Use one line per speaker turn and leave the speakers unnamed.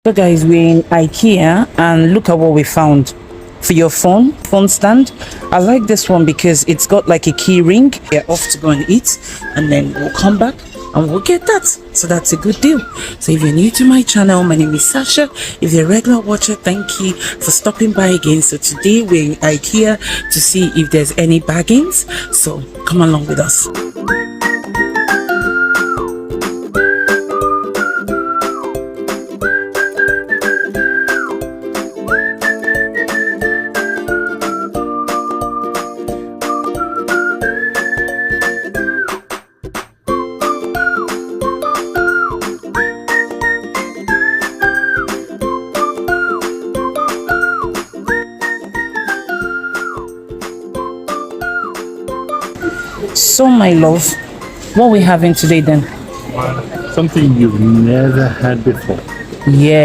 So guys, we're in IKEA and look at what we found for your phone stand. I like this one because it's got like a key ring. We're off to go and eat and then we'll come back and we'll get that. So that's a good deal. So if you're new to my channel, my name is Sasha. If you're a regular watcher, thank you for stopping by again. So today we're in IKEA to see if there's any bargains. So come along with us. So my love, what are we having today then?
Something you've never had before.
Yeah.